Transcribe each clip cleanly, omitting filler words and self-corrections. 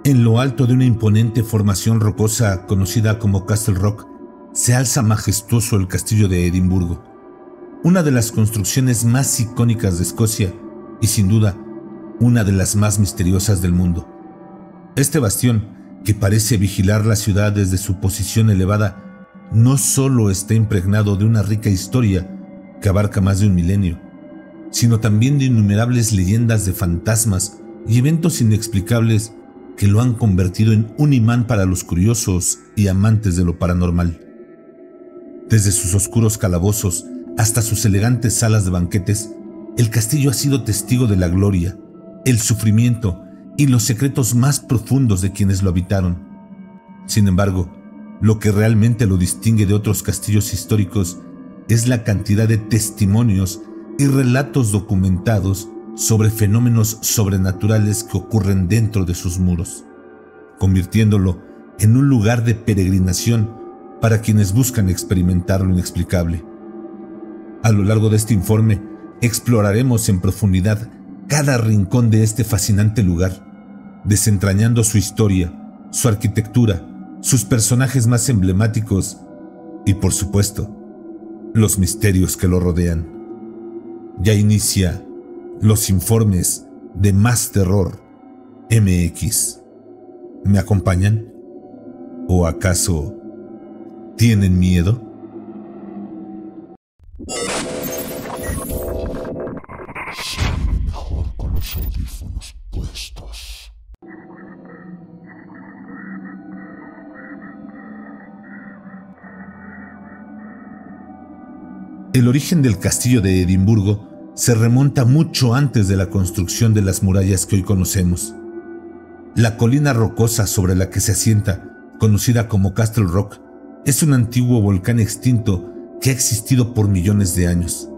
En lo alto de una imponente formación rocosa conocida como Castle Rock, se alza majestuoso el castillo de Edimburgo, una de las construcciones más icónicas de Escocia y sin duda una de las más misteriosas del mundo. Este bastión, que parece vigilar la ciudad desde su posición elevada, no solo está impregnado de una rica historia que abarca más de un milenio, sino también de innumerables leyendas de fantasmas y eventos inexplicables que lo han convertido en un imán para los curiosos y amantes de lo paranormal. Desde sus oscuros calabozos hasta sus elegantes salas de banquetes, el castillo ha sido testigo de la gloria, el sufrimiento y los secretos más profundos de quienes lo habitaron. Sin embargo, lo que realmente lo distingue de otros castillos históricos es la cantidad de testimonios y relatos documentados sobre fenómenos sobrenaturales que ocurren dentro de sus muros, convirtiéndolo en un lugar de peregrinación para quienes buscan experimentar lo inexplicable. A lo largo de este informe, exploraremos en profundidad cada rincón de este fascinante lugar, desentrañando su historia, su arquitectura, sus personajes más emblemáticos y, por supuesto, los misterios que lo rodean. Ya inicia los informes de Más Terror MX. ¿Me acompañan? ¿O acaso tienen miedo? Mejor con los audífonos puestos. El origen del castillo de Edimburgo se remonta mucho antes de la construcción de las murallas que hoy conocemos. La colina rocosa sobre la que se asienta, conocida como Castle Rock, es un antiguo volcán extinto que ha existido por millones de años.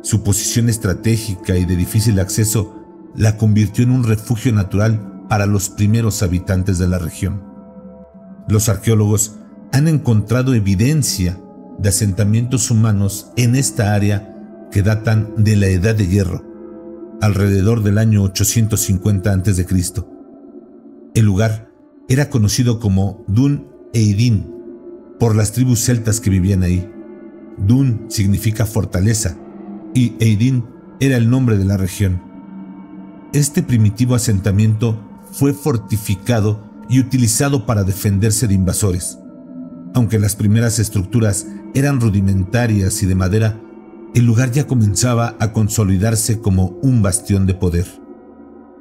Su posición estratégica y de difícil acceso la convirtió en un refugio natural para los primeros habitantes de la región. Los arqueólogos han encontrado evidencia de asentamientos humanos en esta área que datan de la Edad de Hierro, alrededor del año 850 a.C. El lugar era conocido como Dún Eidin por las tribus celtas que vivían ahí. Dún significa fortaleza y Eidin era el nombre de la región. Este primitivo asentamiento fue fortificado y utilizado para defenderse de invasores. Aunque las primeras estructuras eran rudimentarias y de madera, el lugar ya comenzaba a consolidarse como un bastión de poder.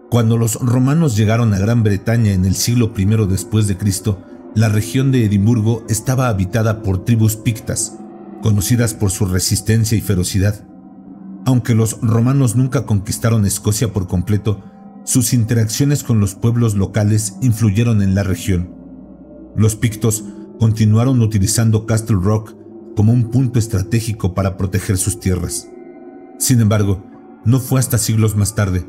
Cuando los romanos llegaron a Gran Bretaña en el siglo I después de Cristo, la región de Edimburgo estaba habitada por tribus pictas, conocidas por su resistencia y ferocidad. Aunque los romanos nunca conquistaron Escocia por completo, sus interacciones con los pueblos locales influyeron en la región. Los pictos continuaron utilizando Castle Rock como un punto estratégico para proteger sus tierras. Sin embargo, no fue hasta siglos más tarde,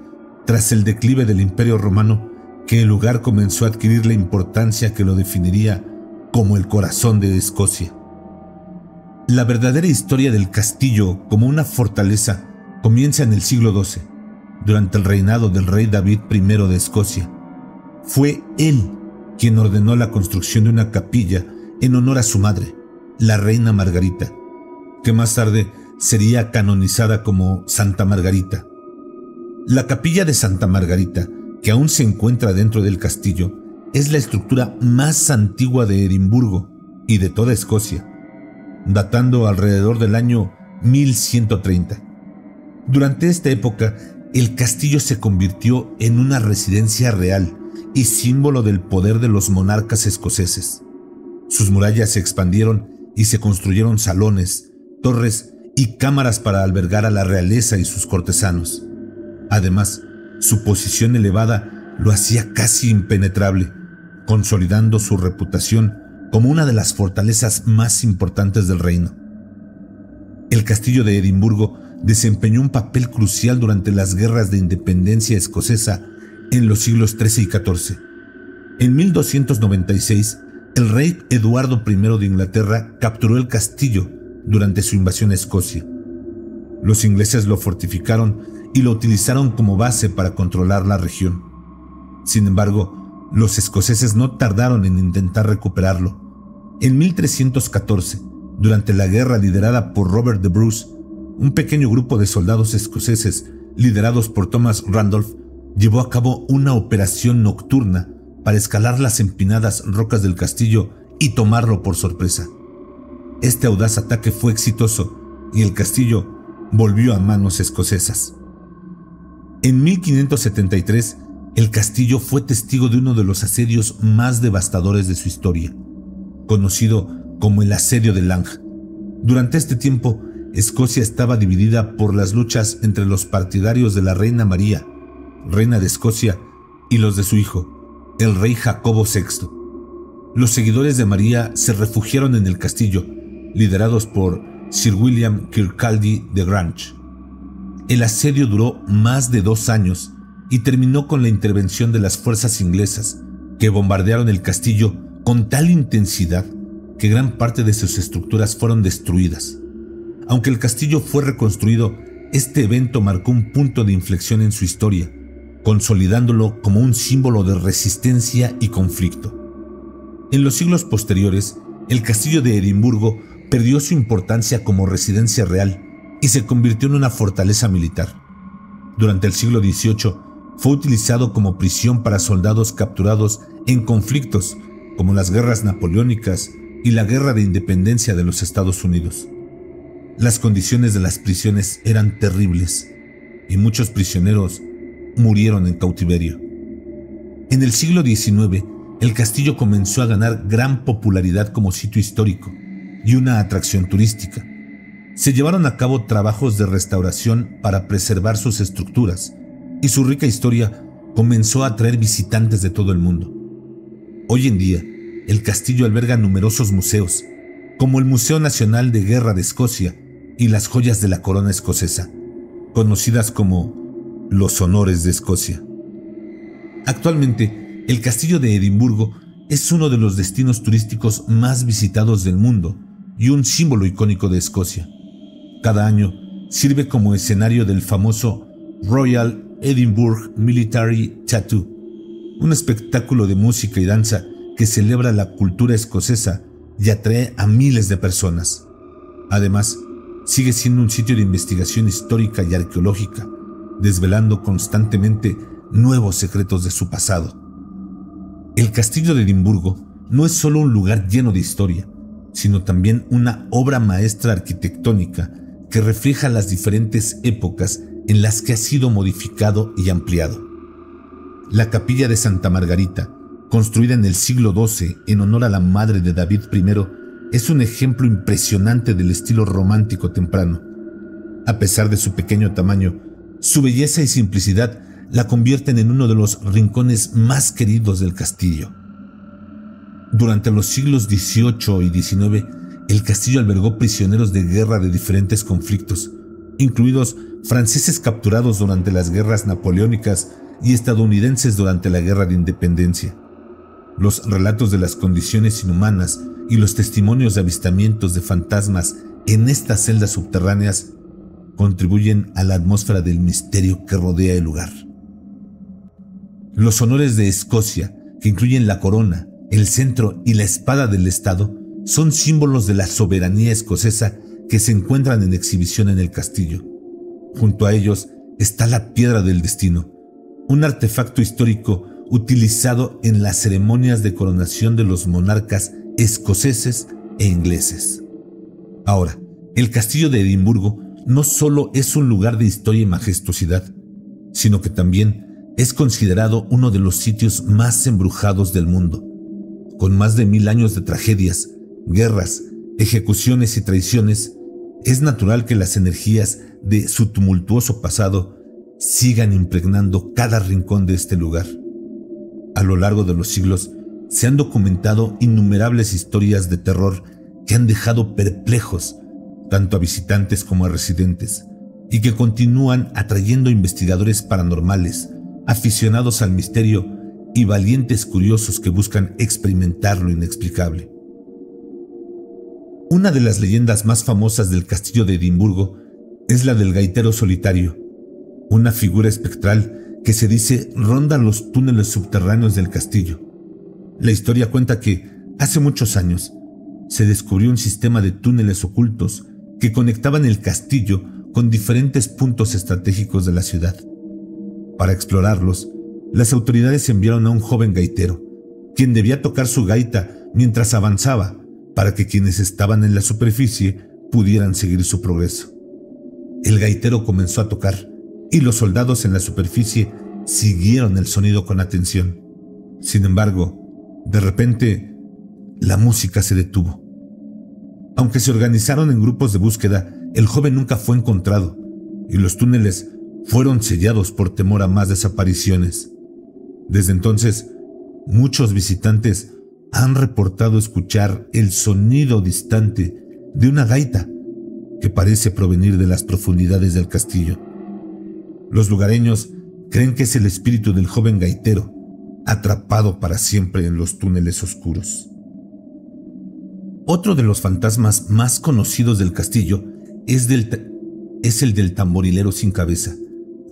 tras el declive del Imperio Romano, que el lugar comenzó a adquirir la importancia que lo definiría como el corazón de Escocia. La verdadera historia del castillo como una fortaleza comienza en el siglo XII, durante el reinado del rey David I de Escocia. Fue él quien ordenó la construcción de una capilla en honor a su madre, la reina Margarita, que más tarde sería canonizada como Santa Margarita. La capilla de Santa Margarita, que aún se encuentra dentro del castillo, es la estructura más antigua de Edimburgo y de toda Escocia, datando alrededor del año 1130. Durante esta época, el castillo se convirtió en una residencia real y símbolo del poder de los monarcas escoceses. Sus murallas se expandieron y se construyeron salones, torres y cámaras para albergar a la realeza y sus cortesanos. Además, su posición elevada lo hacía casi impenetrable, consolidando su reputación como una de las fortalezas más importantes del reino. El castillo de Edimburgo desempeñó un papel crucial durante las guerras de independencia escocesa en los siglos XIII y XIV. En 1296, el rey Eduardo I de Inglaterra capturó el castillo durante su invasión a Escocia. Los ingleses lo fortificaron y lo utilizaron como base para controlar la región. Sin embargo, Los escoceses no tardaron en intentar recuperarlo. En 1314, durante la guerra liderada por Robert de Bruce, un pequeño grupo de soldados escoceses, liderados por Thomas Randolph, llevó a cabo una operación nocturna para escalar las empinadas rocas del castillo y tomarlo por sorpresa. Este audaz ataque fue exitoso y el castillo volvió a manos escocesas. En 1573, el castillo fue testigo de uno de los asedios más devastadores de su historia, conocido como el Asedio de Lang. Durante este tiempo, Escocia estaba dividida por las luchas entre los partidarios de la reina María, reina de Escocia, y los de su hijo, el rey Jacobo VI. Los seguidores de María se refugiaron en el castillo, liderados por Sir William Kirkcaldy de Grange. El asedio duró más de 2 años y terminó con la intervención de las fuerzas inglesas, que bombardearon el castillo con tal intensidad que gran parte de sus estructuras fueron destruidas. Aunque el castillo fue reconstruido, este evento marcó un punto de inflexión en su historia, consolidándolo como un símbolo de resistencia y conflicto. En los siglos posteriores, el castillo de Edimburgo perdió su importancia como residencia real y se convirtió en una fortaleza militar. Durante el siglo XVIII, fue utilizado como prisión para soldados capturados en conflictos como las guerras napoleónicas y la Guerra de Independencia de los Estados Unidos. Las condiciones de las prisiones eran terribles y muchos prisioneros murieron en cautiverio. En el siglo XIX, el castillo comenzó a ganar gran popularidad como sitio histórico y una atracción turística. Se llevaron a cabo trabajos de restauración para preservar sus estructuras y su rica historia comenzó a atraer visitantes de todo el mundo. Hoy en día, el castillo alberga numerosos museos, como el Museo Nacional de Guerra de Escocia y las joyas de la corona escocesa, conocidas como los honores de Escocia. Actualmente, el castillo de Edimburgo es uno de los destinos turísticos más visitados del mundo y un símbolo icónico de Escocia. Cada año sirve como escenario del famoso Royal Edinburgh Military Tattoo, un espectáculo de música y danza que celebra la cultura escocesa y atrae a miles de personas. Además, sigue siendo un sitio de investigación histórica y arqueológica, desvelando constantemente nuevos secretos de su pasado. El castillo de Edimburgo no es solo un lugar lleno de historia, sino también una obra maestra arquitectónica que refleja las diferentes épocas en las que ha sido modificado y ampliado. La capilla de Santa Margarita, construida en el siglo XII en honor a la madre de David I, es un ejemplo impresionante del estilo romántico temprano. A pesar de su pequeño tamaño, su belleza y simplicidad la convierten en uno de los rincones más queridos del castillo. Durante los siglos XVIII y XIX, el castillo albergó prisioneros de guerra de diferentes conflictos, incluidos franceses capturados durante las guerras napoleónicas y estadounidenses durante la Guerra de Independencia. Los relatos de las condiciones inhumanas y los testimonios de avistamientos de fantasmas en estas celdas subterráneas contribuyen a la atmósfera del misterio que rodea el lugar. Los honores de Escocia, que incluyen la corona, el cetro y la espada del Estado, son símbolos de la soberanía escocesa que se encuentran en exhibición en el castillo. Junto a ellos está la Piedra del Destino, un artefacto histórico utilizado en las ceremonias de coronación de los monarcas escoceses e ingleses. Ahora, el castillo de Edimburgo no solo es un lugar de historia y majestuosidad, sino que también es considerado uno de los sitios más embrujados del mundo. Con más de 1000 años de tragedias, guerras, ejecuciones y traiciones, es natural que las energías de su tumultuoso pasado sigan impregnando cada rincón de este lugar. A lo largo de los siglos, se han documentado innumerables historias de terror que han dejado perplejos tanto a visitantes como a residentes, y que continúan atrayendo investigadores paranormales, aficionados al misterio y valientes curiosos que buscan experimentar lo inexplicable. Una de las leyendas más famosas del castillo de Edimburgo es la del gaitero solitario, una figura espectral que se dice ronda los túneles subterráneos del castillo. La historia cuenta que, hace muchos años, se descubrió un sistema de túneles ocultos que conectaban el castillo con diferentes puntos estratégicos de la ciudad. Para explorarlos, las autoridades enviaron a un joven gaitero, quien debía tocar su gaita mientras avanzaba para que quienes estaban en la superficie pudieran seguir su progreso. El gaitero comenzó a tocar y los soldados en la superficie siguieron el sonido con atención. Sin embargo, de repente, la música se detuvo. Aunque se organizaron en grupos de búsqueda, el joven nunca fue encontrado y los túneles fueron sellados por temor a más desapariciones. Desde entonces, muchos visitantes han reportado escuchar el sonido distante de una gaita que parece provenir de las profundidades del castillo. Los lugareños creen que es el espíritu del joven gaitero, atrapado para siempre en los túneles oscuros. Otro de los fantasmas más conocidos del castillo es el del tamborilero sin cabeza,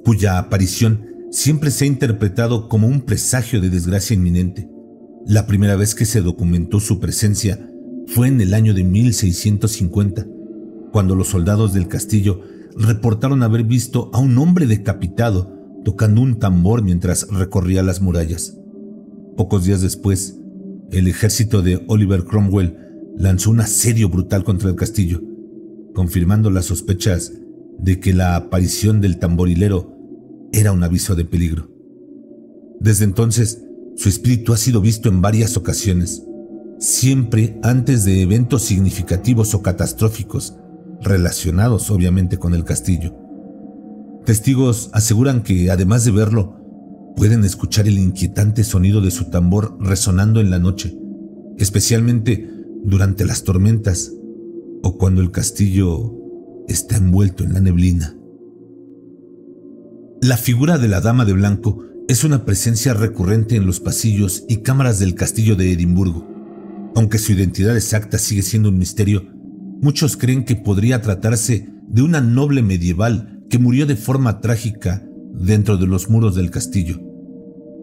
cuya aparición siempre se ha interpretado como un presagio de desgracia inminente. La primera vez que se documentó su presencia fue en el año de 1650, cuando los soldados del castillo reportaron haber visto a un hombre decapitado tocando un tambor mientras recorría las murallas. Pocos días después, el ejército de Oliver Cromwell lanzó un asedio brutal contra el castillo, confirmando las sospechas de que la aparición del tamborilero era un aviso de peligro. Desde entonces, su espíritu ha sido visto en varias ocasiones, siempre antes de eventos significativos o catastróficos, relacionados obviamente con el castillo. Testigos aseguran que, además de verlo, pueden escuchar el inquietante sonido de su tambor resonando en la noche, especialmente durante las tormentas o cuando el castillo está envuelto en la neblina. La figura de la Dama de Blanco es una presencia recurrente en los pasillos y cámaras del castillo de Edimburgo. Aunque su identidad exacta sigue siendo un misterio, muchos creen que podría tratarse de una noble medieval que murió de forma trágica dentro de los muros del castillo.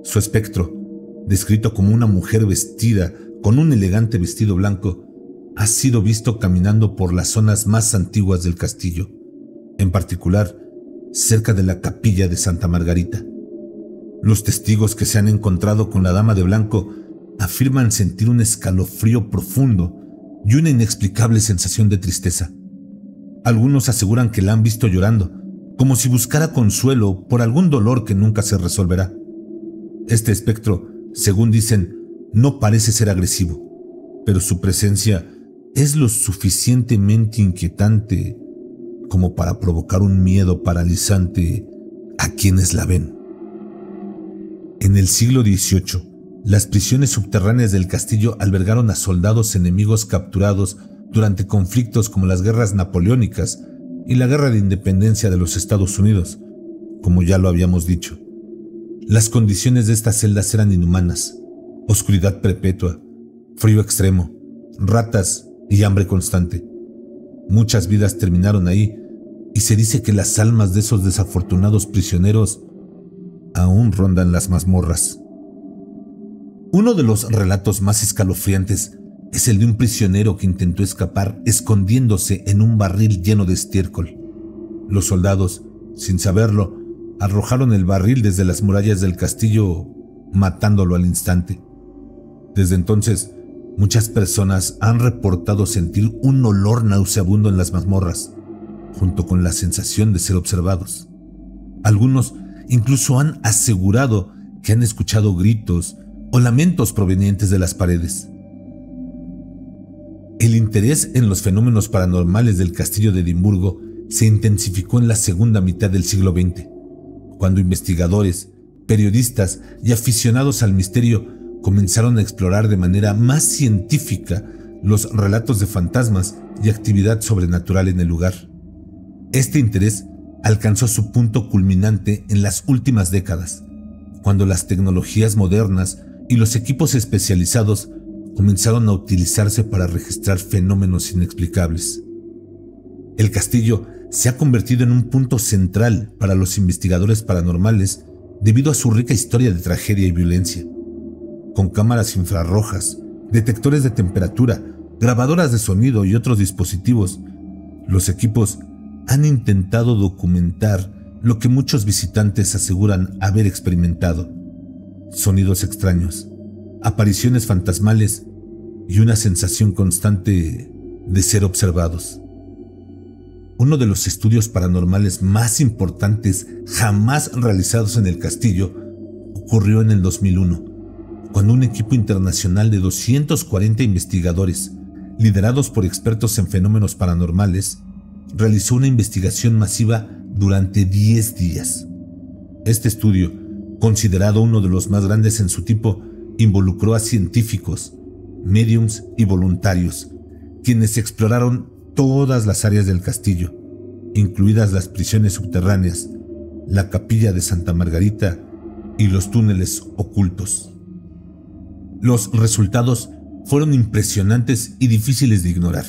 Su espectro, descrito como una mujer vestida con un elegante vestido blanco, ha sido visto caminando por las zonas más antiguas del castillo, en particular cerca de la capilla de Santa Margarita. Los testigos que se han encontrado con la Dama de Blanco afirman sentir un escalofrío profundo y una inexplicable sensación de tristeza. Algunos aseguran que la han visto llorando, como si buscara consuelo por algún dolor que nunca se resolverá. Este espectro, según dicen, no parece ser agresivo, pero su presencia es lo suficientemente inquietante como para provocar un miedo paralizante a quienes la ven. En el siglo XVIII, las prisiones subterráneas del castillo albergaron a soldados enemigos capturados durante conflictos como las guerras napoleónicas y la guerra de independencia de los Estados Unidos, como ya lo habíamos dicho. Las condiciones de estas celdas eran inhumanas: oscuridad perpetua, frío extremo, ratas y hambre constante. Muchas vidas terminaron ahí y se dice que las almas de esos desafortunados prisioneros aún rondan las mazmorras. Uno de los relatos más escalofriantes es el de un prisionero que intentó escapar escondiéndose en un barril lleno de estiércol. Los soldados, sin saberlo, arrojaron el barril desde las murallas del castillo, matándolo al instante. Desde entonces, muchas personas han reportado sentir un olor nauseabundo en las mazmorras, junto con la sensación de ser observados. Algunos incluso han asegurado que han escuchado gritos o lamentos provenientes de las paredes. El interés en los fenómenos paranormales del castillo de Edimburgo se intensificó en la segunda mitad del siglo XX, cuando investigadores, periodistas y aficionados al misterio comenzaron a explorar de manera más científica los relatos de fantasmas y actividad sobrenatural en el lugar. Este interés alcanzó su punto culminante en las últimas décadas, cuando las tecnologías modernas y los equipos especializados comenzaron a utilizarse para registrar fenómenos inexplicables. El castillo se ha convertido en un punto central para los investigadores paranormales debido a su rica historia de tragedia y violencia. Con cámaras infrarrojas, detectores de temperatura, grabadoras de sonido y otros dispositivos, los equipos han intentado documentar lo que muchos visitantes aseguran haber experimentado: sonidos extraños, apariciones fantasmales y una sensación constante de ser observados. Uno de los estudios paranormales más importantes jamás realizados en el castillo ocurrió en el 2001, cuando un equipo internacional de 240 investigadores, liderados por expertos en fenómenos paranormales, realizó una investigación masiva durante 10 días. Este estudio, considerado uno de los más grandes en su tipo, involucró a científicos, médiums y voluntarios, quienes exploraron todas las áreas del castillo, incluidas las prisiones subterráneas, la capilla de Santa Margarita y los túneles ocultos. Los resultados fueron impresionantes y difíciles de ignorar.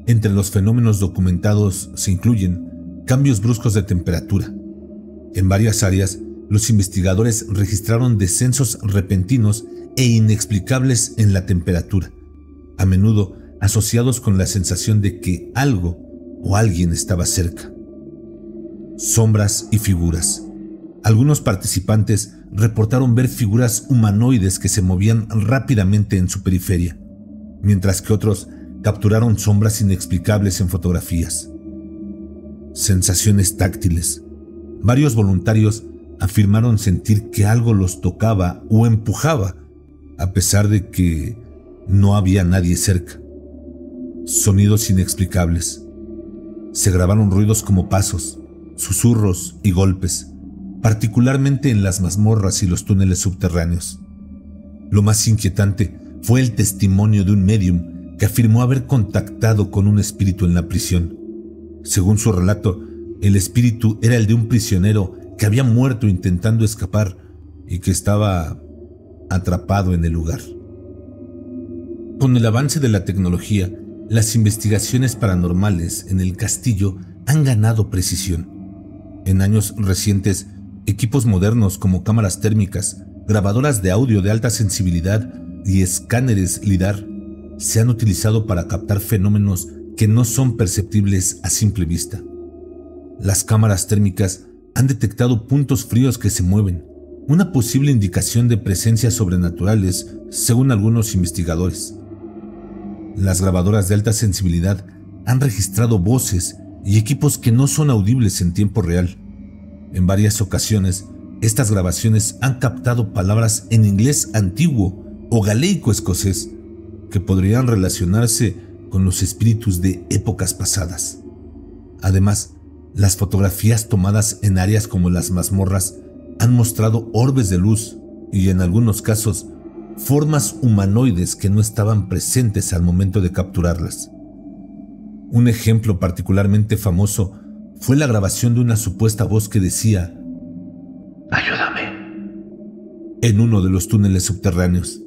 Entre los fenómenos documentados se incluyen cambios bruscos de temperatura. En varias áreas, los investigadores registraron descensos repentinos e inexplicables en la temperatura, a menudo asociados con la sensación de que algo o alguien estaba cerca. Sombras y figuras. Algunos participantes reportaron ver figuras humanoides que se movían rápidamente en su periferia, mientras que otros capturaron sombras inexplicables en fotografías. Sensaciones táctiles. Varios voluntarios afirmaron sentir que algo los tocaba o empujaba, a pesar de que no había nadie cerca. Sonidos inexplicables. Se grabaron ruidos como pasos, susurros y golpes, particularmente en las mazmorras y los túneles subterráneos. Lo más inquietante fue el testimonio de un médium que afirmó haber contactado con un espíritu en la prisión. Según su relato, el espíritu era el de un prisionero que había muerto intentando escapar y que estaba atrapado en el lugar. Con el avance de la tecnología, las investigaciones paranormales en el castillo han ganado precisión. En años recientes, equipos modernos como cámaras térmicas, grabadoras de audio de alta sensibilidad y escáneres LIDAR se han utilizado para captar fenómenos que no son perceptibles a simple vista. Las cámaras térmicas han detectado puntos fríos que se mueven, una posible indicación de presencias sobrenaturales, según algunos investigadores. Las grabadoras de alta sensibilidad han registrado voces y equipos que no son audibles en tiempo real. En varias ocasiones, estas grabaciones han captado palabras en inglés antiguo o galeico escocés que podrían relacionarse con los espíritus de épocas pasadas. Además, las fotografías tomadas en áreas como las mazmorras han mostrado orbes de luz y, en algunos casos, formas humanoides que no estaban presentes al momento de capturarlas. Un ejemplo particularmente famoso fue la grabación de una supuesta voz que decía «Ayúdame» en uno de los túneles subterráneos.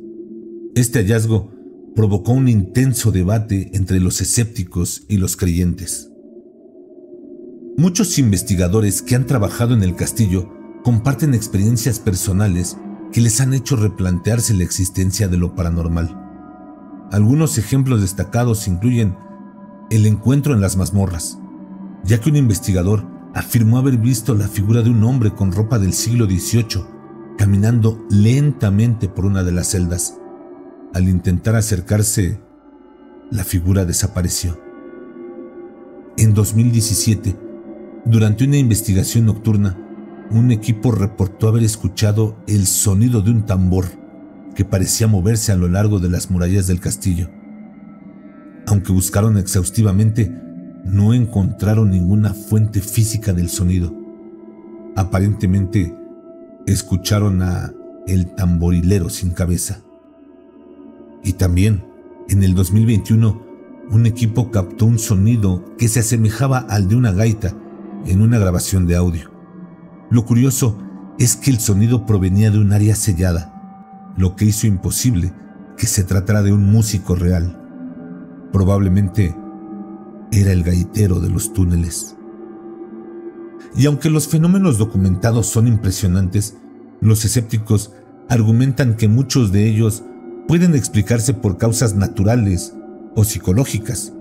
Este hallazgo provocó un intenso debate entre los escépticos y los creyentes. Muchos investigadores que han trabajado en el castillo comparten experiencias personales que les han hecho replantearse la existencia de lo paranormal. Algunos ejemplos destacados incluyen el encuentro en las mazmorras, ya que un investigador afirmó haber visto la figura de un hombre con ropa del siglo XVIII caminando lentamente por una de las celdas. Al intentar acercarse, la figura desapareció. En 2017, durante una investigación nocturna, un equipo reportó haber escuchado el sonido de un tambor que parecía moverse a lo largo de las murallas del castillo. Aunque buscaron exhaustivamente, no encontraron ninguna fuente física del sonido. Aparentemente, escucharon a el tamborilero sin cabeza. Y también, en el 2021, un equipo captó un sonido que se asemejaba al de una gaita en una grabación de audio. Lo curioso es que el sonido provenía de un área sellada, lo que hizo imposible que se tratara de un músico real. Probablemente era el gaitero de los túneles. Y aunque los fenómenos documentados son impresionantes, Los escépticos argumentan que muchos de ellos pueden explicarse por causas naturales o psicológicas.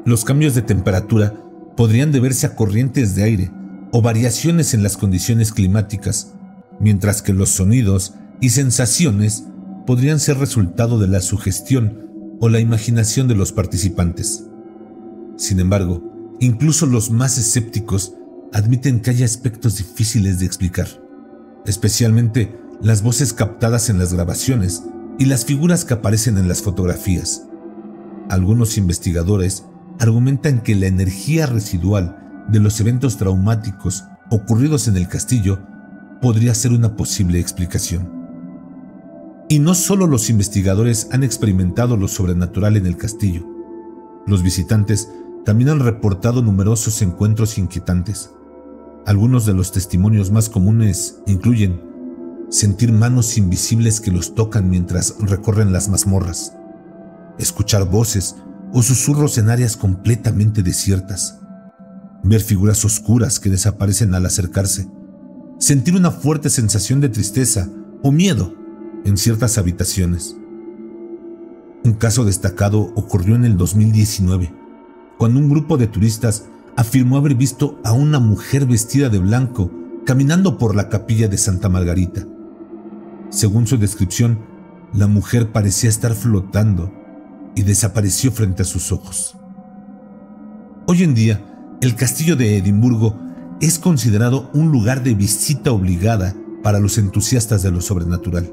Los cambios de temperatura podrían deberse a corrientes de aire o variaciones en las condiciones climáticas, mientras que los sonidos y sensaciones podrían ser resultado de la sugestión o la imaginación de los participantes. Sin embargo, incluso los más escépticos admiten que hay aspectos difíciles de explicar, especialmente las voces captadas en las grabaciones y las figuras que aparecen en las fotografías. Algunos investigadores argumentan que la energía residual de los eventos traumáticos ocurridos en el castillo podría ser una posible explicación. Y no solo los investigadores han experimentado lo sobrenatural en el castillo. Los visitantes también han reportado numerosos encuentros inquietantes. Algunos de los testimonios más comunes incluyen sentir manos invisibles que los tocan mientras recorren las mazmorras, escuchar voces o susurros en áreas completamente desiertas, ver figuras oscuras que desaparecen al acercarse, sentir una fuerte sensación de tristeza o miedo en ciertas habitaciones. Un caso destacado ocurrió en el 2019, cuando un grupo de turistas afirmó haber visto a una mujer vestida de blanco caminando por la capilla de Santa Margarita. Según su descripción, la mujer parecía estar flotando y desapareció frente a sus ojos. Hoy en día, el castillo de Edimburgo es considerado un lugar de visita obligada para los entusiastas de lo sobrenatural.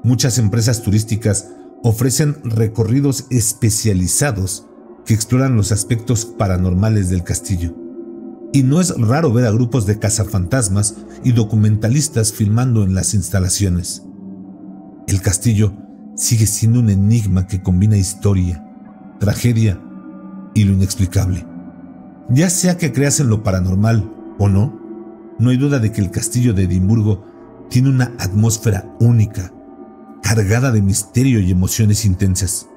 Muchas empresas turísticas ofrecen recorridos especializados que exploran los aspectos paranormales del castillo. Y no es raro ver a grupos de cazafantasmas y documentalistas filmando en las instalaciones. El castillo sigue siendo un enigma que combina historia, tragedia y lo inexplicable. Ya sea que creas en lo paranormal o no, no hay duda de que el castillo de Edimburgo tiene una atmósfera única, cargada de misterio y emociones intensas.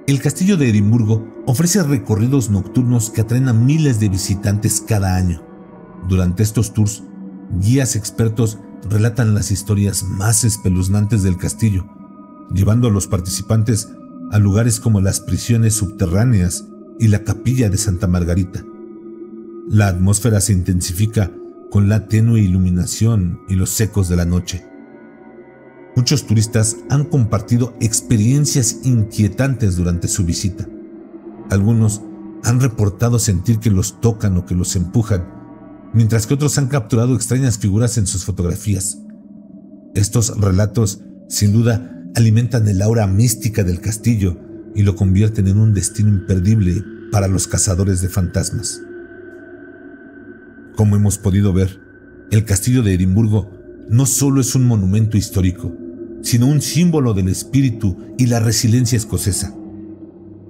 El castillo de Edimburgo ofrece recorridos nocturnos que atraen a miles de visitantes cada año. Durante estos tours, guías expertos relatan las historias más espeluznantes del castillo, llevando a los participantes a lugares como las prisiones subterráneas y la capilla de Santa Margarita. La atmósfera se intensifica con la tenue iluminación y los ecos de la noche. Muchos turistas han compartido experiencias inquietantes durante su visita. Algunos han reportado sentir que los tocan o que los empujan, mientras que otros han capturado extrañas figuras en sus fotografías. Estos relatos, sin duda, alimentan el aura mística del castillo y lo convierten en un destino imperdible para los cazadores de fantasmas. Como hemos podido ver, el castillo de Edimburgo no solo es un monumento histórico, sino un símbolo del espíritu y la resiliencia escocesa.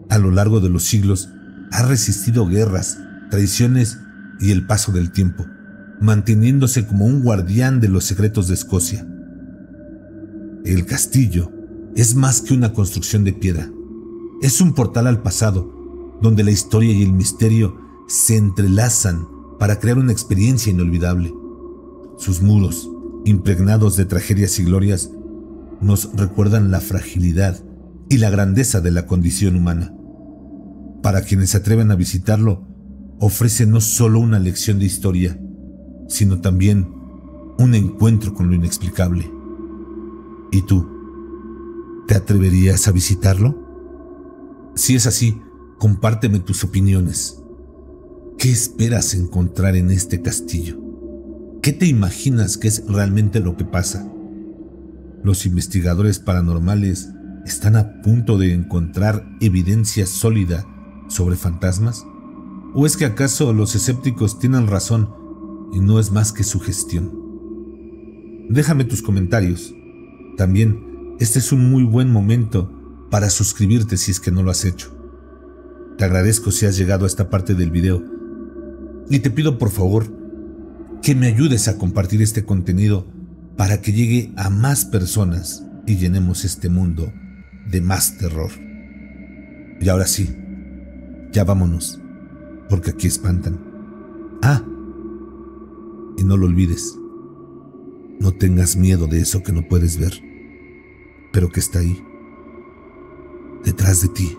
A lo largo de los siglos, ha resistido guerras, traiciones y el paso del tiempo, manteniéndose como un guardián de los secretos de Escocia. El castillo es más que una construcción de piedra. Es un portal al pasado, donde la historia y el misterio se entrelazan para crear una experiencia inolvidable. Sus muros, impregnados de tragedias y glorias, nos recuerdan la fragilidad y la grandeza de la condición humana. Para quienes se atreven a visitarlo, ofrece no solo una lección de historia, sino también un encuentro con lo inexplicable. ¿Y tú? ¿Te atreverías a visitarlo? Si es así, compárteme tus opiniones. ¿Qué esperas encontrar en este castillo? ¿Qué te imaginas que es realmente lo que pasa? ¿Los investigadores paranormales están a punto de encontrar evidencia sólida sobre fantasmas? ¿O es que acaso los escépticos tienen razón y no es más que sugestión? Déjame tus comentarios. También, este es un muy buen momento para suscribirte si es que no lo has hecho. Te agradezco si has llegado a esta parte del video y te pido por favor que me ayudes a compartir este contenido para que llegue a más personas y llenemos este mundo de más terror. Y ahora sí, ya vámonos, porque aquí espantan. Ah, y no lo olvides, No tengas miedo de eso que no puedes ver, pero que está ahí, detrás de ti.